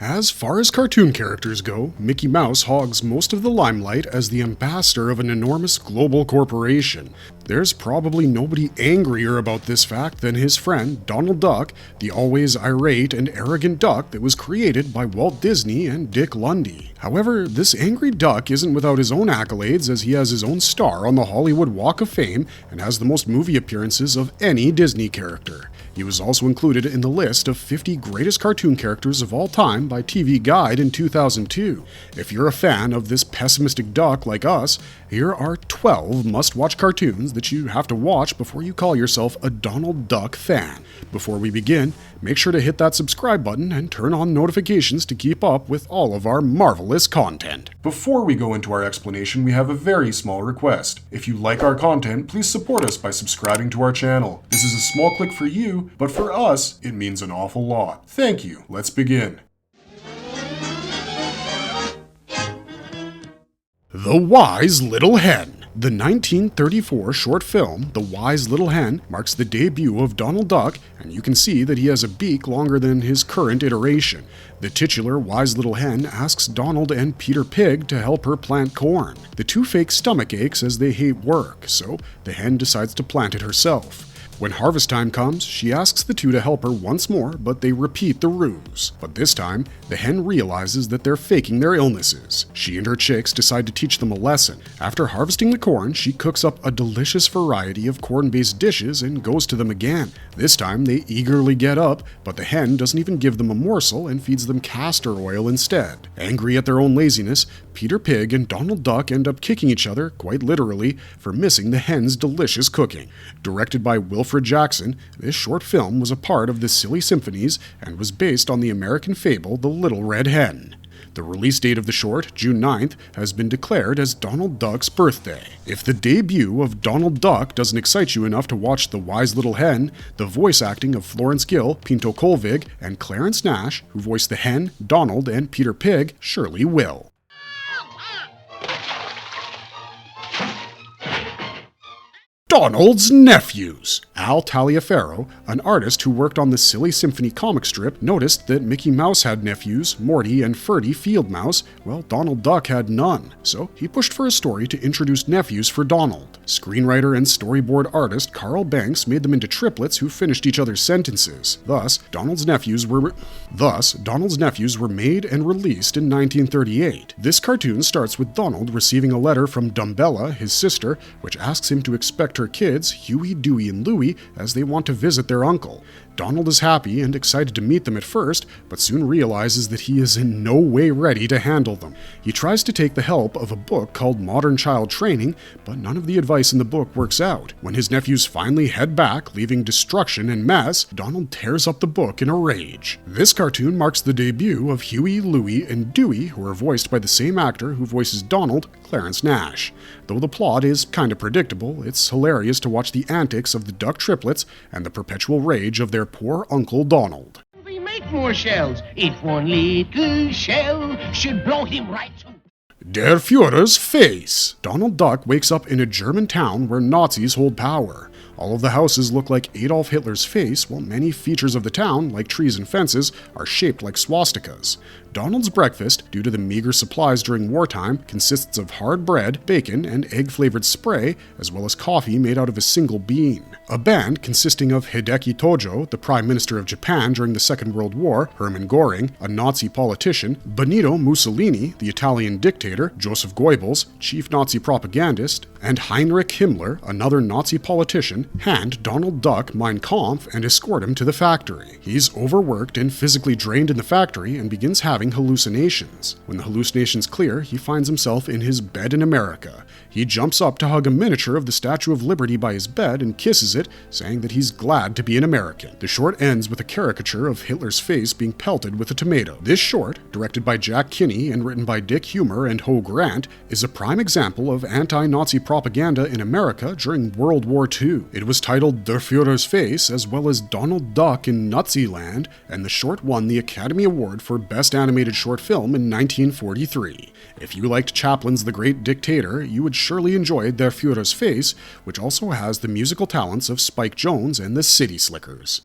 As far as cartoon characters go, Mickey Mouse hogs most of the limelight as the ambassador of an enormous global corporation. There's probably nobody angrier about this fact than his friend, Donald Duck, the always irate and arrogant duck that was created by Walt Disney and Dick Lundy. However, this angry duck isn't without his own accolades, as he has his own star on the Hollywood Walk of Fame and has the most movie appearances of any Disney character. He was also included in the list of 50 greatest cartoon characters of all time by TV Guide in 2002. If you're a fan of this pessimistic duck like us, here are 12 must-watch cartoons that you have to watch before you call yourself a Donald Duck fan. Before we begin, make sure to hit that subscribe button and turn on notifications to keep up with all of our marvelous content. Before we go into our explanation, we have a very small request. If you like our content, please support us by subscribing to our channel. This is a small click for you, but for us, it means an awful lot. Thank you. Let's begin. The Wise Little Hen. The 1934 short film, The Wise Little Hen, marks the debut of Donald Duck, and you can see that he has a beak longer than his current iteration. The titular Wise Little Hen asks Donald and Peter Pig to help her plant corn. The two fake stomach aches as they hate work, so the hen decides to plant it herself. When harvest time comes, she asks the two to help her once more, but they repeat the ruse. But this time, the hen realizes that they're faking their illnesses. She and her chicks decide to teach them a lesson. After harvesting the corn, she cooks up a delicious variety of corn-based dishes and goes to them again. This time, they eagerly get up, but the hen doesn't even give them a morsel and feeds them castor oil instead. Angry at their own laziness, Peter Pig and Donald Duck end up kicking each other, quite literally, for missing the hen's delicious cooking. Directed by Wilfred Jackson, this short film was a part of the Silly Symphonies and was based on the American fable The Little Red Hen. The release date of the short, June 9th, has been declared as Donald Duck's birthday. If the debut of Donald Duck doesn't excite you enough to watch The Wise Little Hen, the voice acting of Florence Gill, Pinto Colvig, and Clarence Nash, who voiced the hen, Donald, and Peter Pig, surely will. Donald's Nephews. Al Taliaferro, an artist who worked on the Silly Symphony comic strip, noticed that Mickey Mouse had nephews, Morty and Ferdy Field Mouse, while Donald Duck had none. So he pushed for a story to introduce nephews for Donald. Screenwriter and storyboard artist Carl Banks made them into triplets who finished each other's sentences. Thus, Donald's nephews were made and released in 1938. This cartoon starts with Donald receiving a letter from Dumbella, his sister, which asks him to expect her kids, Huey, Dewey, and Louie, as they want to visit their uncle. Donald is happy and excited to meet them at first, but soon realizes that he is in no way ready to handle them. He tries to take the help of a book called Modern Child Training, but none of the advice in the book works out. When his nephews finally head back, leaving destruction and mess, Donald tears up the book in a rage. This cartoon marks the debut of Huey, Louie, and Dewey, who are voiced by the same actor who voices Donald, Clarence Nash. Though the plot is kinda predictable, it's hilarious to watch the antics of the duck triplets and the perpetual rage of their poor Uncle Donald. We make more shells. If one little shell should blow him right to... Der Führer's face. Donald Duck wakes up in a German town where Nazis hold power. All of the houses look like Adolf Hitler's face, while many features of the town, like trees and fences, are shaped like swastikas. Donald's breakfast, due to the meager supplies during wartime, consists of hard bread, bacon, and egg-flavored spray, as well as coffee made out of a single bean. A band consisting of Hideki Tojo, the Prime Minister of Japan during the Second World War, Hermann Göring, a Nazi politician, Benito Mussolini, the Italian dictator, Joseph Goebbels, chief Nazi propagandist, and Heinrich Himmler, another Nazi politician, hand Donald Duck Mein Kampf and escort him to the factory. He's overworked and physically drained in the factory and begins having hallucinations. When the hallucinations clear, he finds himself in his bed in America. He jumps up to hug a miniature of the Statue of Liberty by his bed and kisses it, saying that he's glad to be an American. The short ends with a caricature of Hitler's face being pelted with a tomato. This short, directed by Jack Kinney and written by Dick Humer and Ho Grant, is a prime example of anti-Nazi propaganda in America during World War II. It was titled Der Führer's Face, as well as Donald Duck in Naziland, and the short won the Academy Award for Best Animated Short Film in 1943. If you liked Chaplin's The Great Dictator, you would surely enjoy Der Führer's Face, which also has the musical talents of Spike Jones and the City Slickers.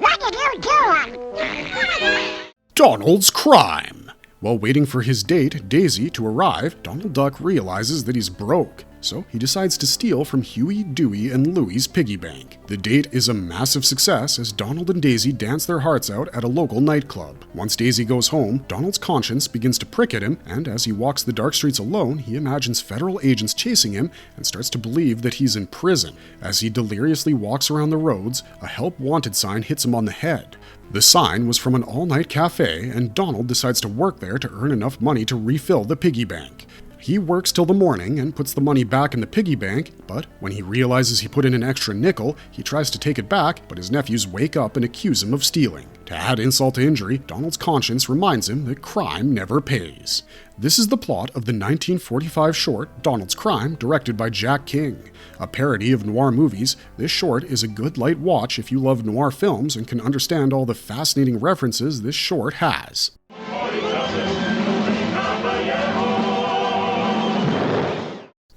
What did you do? Donald's crime. While waiting for his date, Daisy, to arrive, Donald Duck realizes that he's broke, so he decides to steal from Huey, Dewey, and Louie's piggy bank. The date is a massive success as Donald and Daisy dance their hearts out at a local nightclub. Once Daisy goes home, Donald's conscience begins to prick at him, and as he walks the dark streets alone, he imagines federal agents chasing him and starts to believe that he's in prison. As he deliriously walks around the roads, a help wanted sign hits him on the head. The sign was from an all-night cafe, and Donald decides to work there to earn enough money to refill the piggy bank. He works till the morning and puts the money back in the piggy bank, but when he realizes he put in an extra nickel, he tries to take it back, but his nephews wake up and accuse him of stealing. To add insult to injury, Donald's conscience reminds him that crime never pays. This is the plot of the 1945 short Donald's Crime, directed by Jack King. A parody of noir movies, this short is a good light watch if you love noir films and can understand all the fascinating references this short has.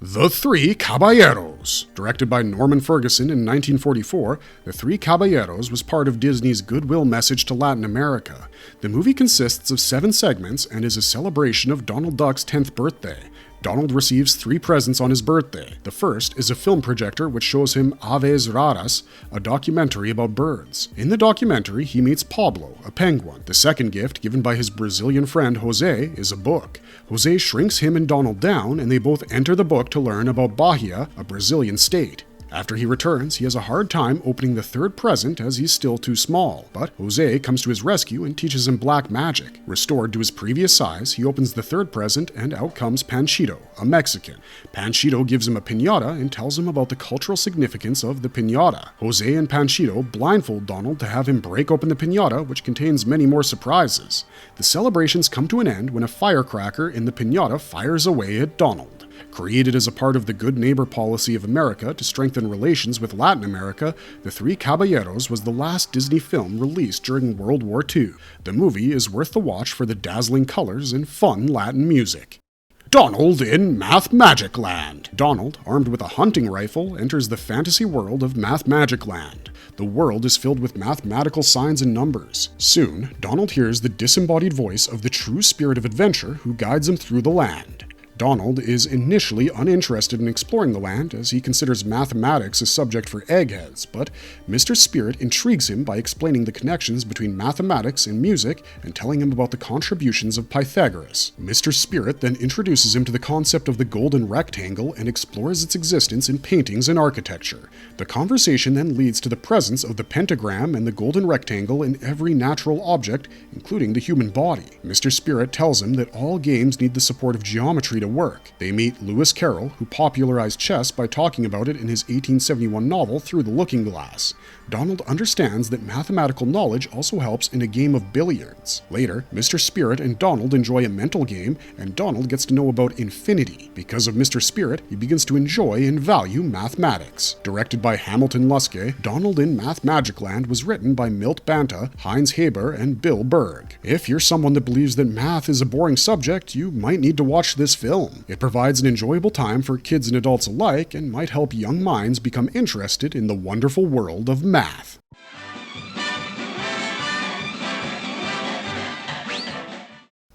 The Three Caballeros. Directed by Norman Ferguson in 1944, The Three Caballeros was part of Disney's goodwill message to Latin America. The movie consists of 7 segments and is a celebration of Donald Duck's 10th birthday. Donald receives 3 presents on his birthday. The first is a film projector which shows him Aves Raras, a documentary about birds. In the documentary, he meets Pablo, a penguin. The second gift, given by his Brazilian friend Jose, is a book. Jose shrinks him and Donald down, and they both enter the book to learn about Bahia, a Brazilian state. After he returns, he has a hard time opening the third present as he's still too small, but Jose comes to his rescue and teaches him black magic. Restored to his previous size, he opens the third present and out comes Panchito, a Mexican. Panchito gives him a piñata and tells him about the cultural significance of the piñata. Jose and Panchito blindfold Donald to have him break open the piñata, which contains many more surprises. The celebrations come to an end when a firecracker in the piñata fires away at Donald. Created as a part of the Good Neighbor policy of America to strengthen relations with Latin America, The Three Caballeros was the last Disney film released during World War II. The movie is worth the watch for the dazzling colors and fun Latin music. Donald in Math Magic Land. Donald, armed with a hunting rifle, enters the fantasy world of Math Magic Land. The world is filled with mathematical signs and numbers. Soon, Donald hears the disembodied voice of the true spirit of adventure who guides him through the land. Donald is initially uninterested in exploring the land as he considers mathematics a subject for eggheads, but Mr. Spirit intrigues him by explaining the connections between mathematics and music and telling him about the contributions of Pythagoras. Mr. Spirit then introduces him to the concept of the golden rectangle and explores its existence in paintings and architecture. The conversation then leads to the presence of the pentagram and the golden rectangle in every natural object, including the human body. Mr. Spirit tells him that all games need the support of geometry to work. They meet Lewis Carroll, who popularized chess by talking about it in his 1871 novel Through the Looking Glass. Donald understands that mathematical knowledge also helps in a game of billiards. Later, Mr. Spirit and Donald enjoy a mental game, and Donald gets to know about infinity. Because of Mr. Spirit, he begins to enjoy and value mathematics. Directed by Hamilton Luskay, Donald in Math Magic Land was written by Milt Banta, Heinz Haber, and Bill Berg. If you're someone that believes that math is a boring subject, you might need to watch this film. It provides an enjoyable time for kids and adults alike and might help young minds become interested in the wonderful world of math.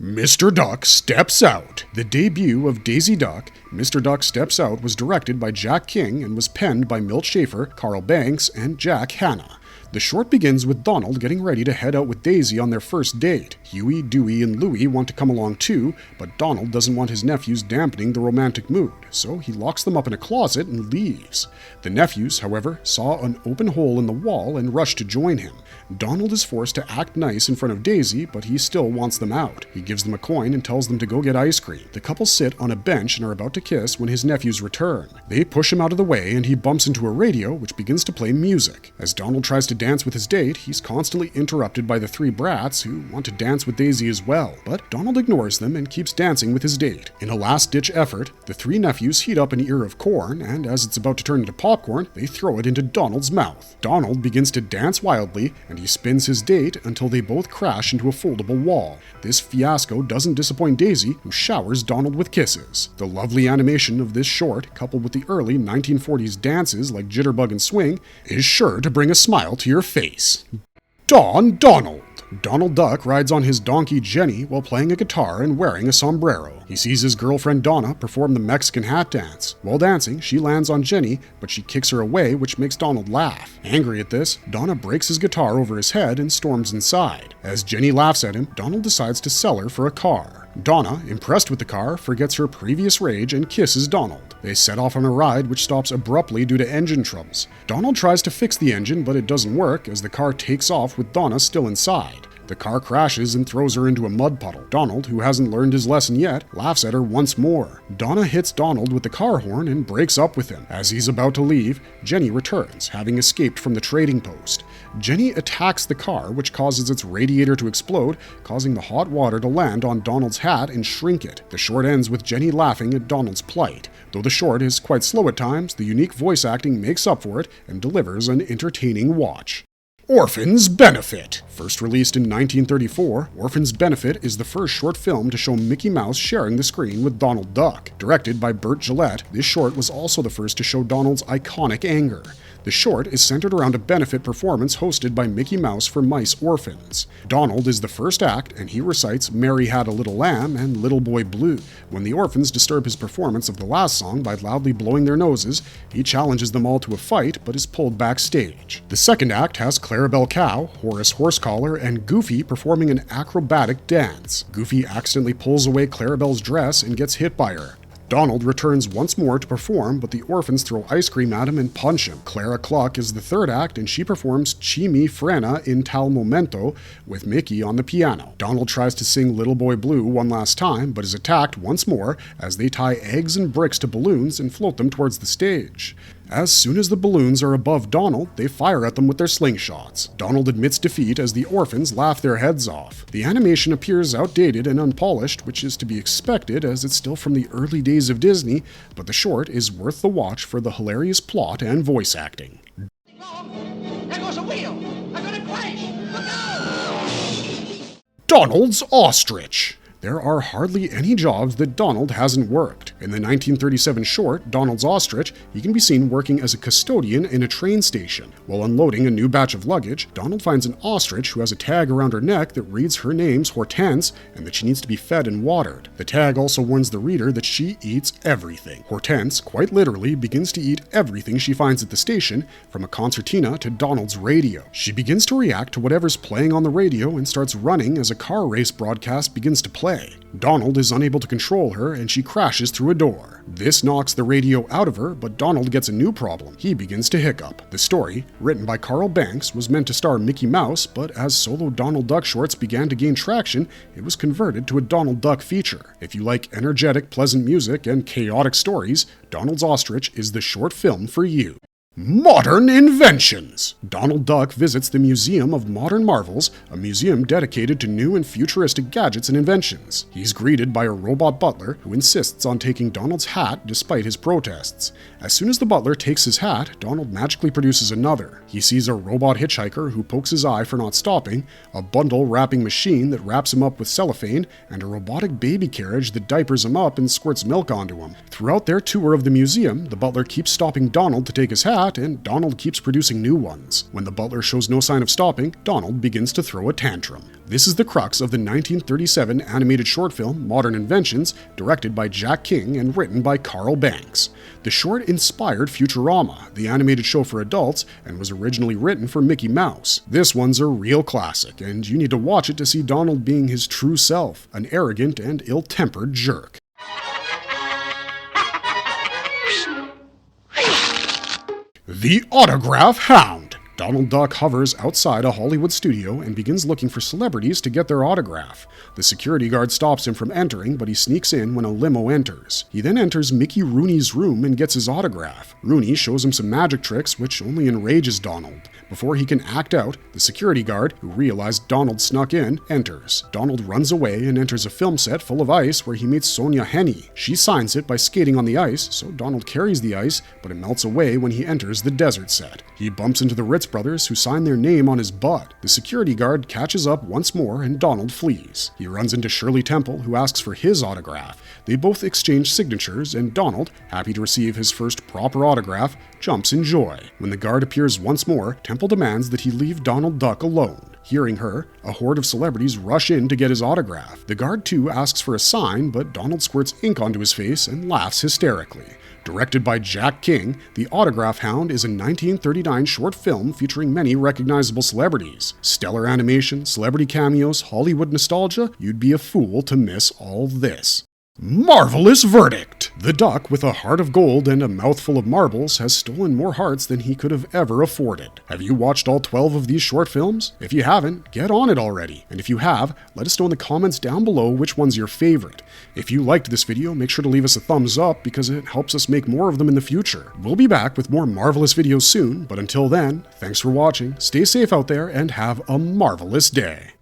Mr. Duck Steps Out. The debut of Daisy Duck, Mr. Duck Steps Out, was directed by Jack King and was penned by Milt Schaefer, Carl Banks, and Jack Hanna. The short begins with Donald getting ready to head out with Daisy on their first date. Huey, Dewey, and Louie want to come along too, but Donald doesn't want his nephews dampening the romantic mood, so he locks them up in a closet and leaves. The nephews, however, saw an open hole in the wall and rush to join him. Donald is forced to act nice in front of Daisy, but he still wants them out. He gives them a coin and tells them to go get ice cream. The couple sit on a bench and are about to kiss when his nephews return. They push him out of the way and he bumps into a radio which begins to play music. As Donald tries to dance with his date, he's constantly interrupted by the 3 brats who want to dance with Daisy as well, but Donald ignores them and keeps dancing with his date. In a last-ditch effort, the 3 nephews heat up an ear of corn, and as it's about to turn into popcorn, they throw it into Donald's mouth. Donald begins to dance wildly, and he spins his date until they both crash into a foldable wall. This fiasco doesn't disappoint Daisy, who showers Donald with kisses. The lovely animation of this short, coupled with the early 1940s dances like Jitterbug and Swing, is sure to bring a smile to your face. Donald. Donald Duck rides on his donkey Jenny while playing a guitar and wearing a sombrero. He sees his girlfriend Donna perform the Mexican hat dance. While dancing, she lands on Jenny, but she kicks her away, which makes Donald laugh. Angry at this, Donna breaks his guitar over his head and storms inside. As Jenny laughs at him, Donald decides to sell her for a car. Donna, impressed with the car, forgets her previous rage and kisses Donald. They set off on a ride which stops abruptly due to engine troubles. Donald tries to fix the engine, but it doesn't work as the car takes off with Donna still inside. The car crashes and throws her into a mud puddle. Donald, who hasn't learned his lesson yet, laughs at her once more. Donna hits Donald with the car horn and breaks up with him. As he's about to leave, Jenny returns, having escaped from the trading post. Jenny attacks the car, which causes its radiator to explode, causing the hot water to land on Donald's hat and shrink it. The short ends with Jenny laughing at Donald's plight. Though the short is quite slow at times, the unique voice acting makes up for it and delivers an entertaining watch. Orphans Benefit. First released in 1934, Orphans Benefit is the first short film to show Mickey Mouse sharing the screen with Donald Duck. Directed by Burt Gillette, this short was also the first to show Donald's iconic anger. The short is centered around a benefit performance hosted by Mickey Mouse for mice orphans. Donald is the first act, and he recites Mary Had a Little Lamb and Little Boy Blue. When the orphans disturb his performance of the last song by loudly blowing their noses, he challenges them all to a fight but is pulled backstage. The second act has Clarabelle Cow, Horace Horsecollar, and Goofy performing an acrobatic dance. Goofy accidentally pulls away Clarabelle's dress and gets hit by her. Donald returns once more to perform, but the orphans throw ice cream at him and punch him. Clara Cluck is the third act, and she performs Chi Mi Frena in Tal Momento with Mickey on the piano. Donald tries to sing Little Boy Blue one last time, but is attacked once more as they tie eggs and bricks to balloons and float them towards the stage. As soon as the balloons are above Donald, they fire at them with their slingshots. Donald admits defeat as the orphans laugh their heads off. The animation appears outdated and unpolished, which is to be expected as it's still from the early days of Disney, but the short is worth the watch for the hilarious plot and voice acting. There goes a wheel! I'm gonna crash! Look out! Donald's Ostrich. There are hardly any jobs that Donald hasn't worked. In the 1937 short, Donald's Ostrich, he can be seen working as a custodian in a train station. While unloading a new batch of luggage, Donald finds an ostrich who has a tag around her neck that reads her name's Hortense and that she needs to be fed and watered. The tag also warns the reader that she eats everything. Hortense, quite literally, begins to eat everything she finds at the station, from a concertina to Donald's radio. She begins to react to whatever's playing on the radio and starts running as a car race broadcast begins to play. Donald is unable to control her and she crashes through a door. This knocks the radio out of her, but Donald gets a new problem. He begins to hiccup. The story, written by Carl Banks, was meant to star Mickey Mouse, but as solo Donald Duck shorts began to gain traction, it was converted to a Donald Duck feature. If you like energetic, pleasant music and chaotic stories, Donald's Ostrich is the short film for you. Modern Inventions. Donald Duck visits the Museum of Modern Marvels, a museum dedicated to new and futuristic gadgets and inventions. He's greeted by a robot butler who insists on taking Donald's hat despite his protests. As soon as the butler takes his hat, Donald magically produces another. He sees a robot hitchhiker who pokes his eye for not stopping, a bundle wrapping machine that wraps him up with cellophane, and a robotic baby carriage that diapers him up and squirts milk onto him. Throughout their tour of the museum, the butler keeps stopping Donald to take his hat, and Donald keeps producing new ones. When the butler shows no sign of stopping, Donald begins to throw a tantrum. This is the crux of the 1937 animated short film Modern Inventions, directed by Jack King and written by Carl Banks. The short inspired Futurama, the animated show for adults, and was originally written for Mickey Mouse. This one's a real classic, and you need to watch it to see Donald being his true self, an arrogant and ill-tempered jerk. The Autograph Hound. Donald Duck hovers outside a Hollywood studio and begins looking for celebrities to get their autograph. The security guard stops him from entering, but he sneaks in when a limo enters. He then enters Mickey Rooney's room and gets his autograph. Rooney shows him some magic tricks, which only enrages Donald. Before he can act out, the security guard, who realized Donald snuck in, enters. Donald runs away and enters a film set full of ice where he meets Sonia Henney. She signs it by skating on the ice, so Donald carries the ice, but it melts away when he enters the desert set. He bumps into the Ritz brothers, who sign their name on his butt. The security guard catches up once more and Donald flees. He runs into Shirley Temple, who asks for his autograph. They both exchange signatures, and Donald, happy to receive his first proper autograph, jumps in joy. When the guard appears once more, Temple demands that he leave Donald Duck alone. Hearing her, a horde of celebrities rush in to get his autograph. The guard too asks for a sign, but Donald squirts ink onto his face and laughs hysterically. Directed by Jack King, The Autograph Hound is a 1939 short film featuring many recognizable celebrities. Stellar animation, celebrity cameos, Hollywood nostalgia, you'd be a fool to miss all this. Marvelous verdict! The duck with a heart of gold and a mouthful of marbles has stolen more hearts than he could have ever afforded. Have you watched all 12 of these short films? If you haven't, get on it already. And if you have, let us know in the comments down below which one's your favorite. If you liked this video, make sure to leave us a thumbs up because it helps us make more of them in the future. We'll be back with more marvelous videos soon, but until then, thanks for watching, stay safe out there, and have a marvelous day.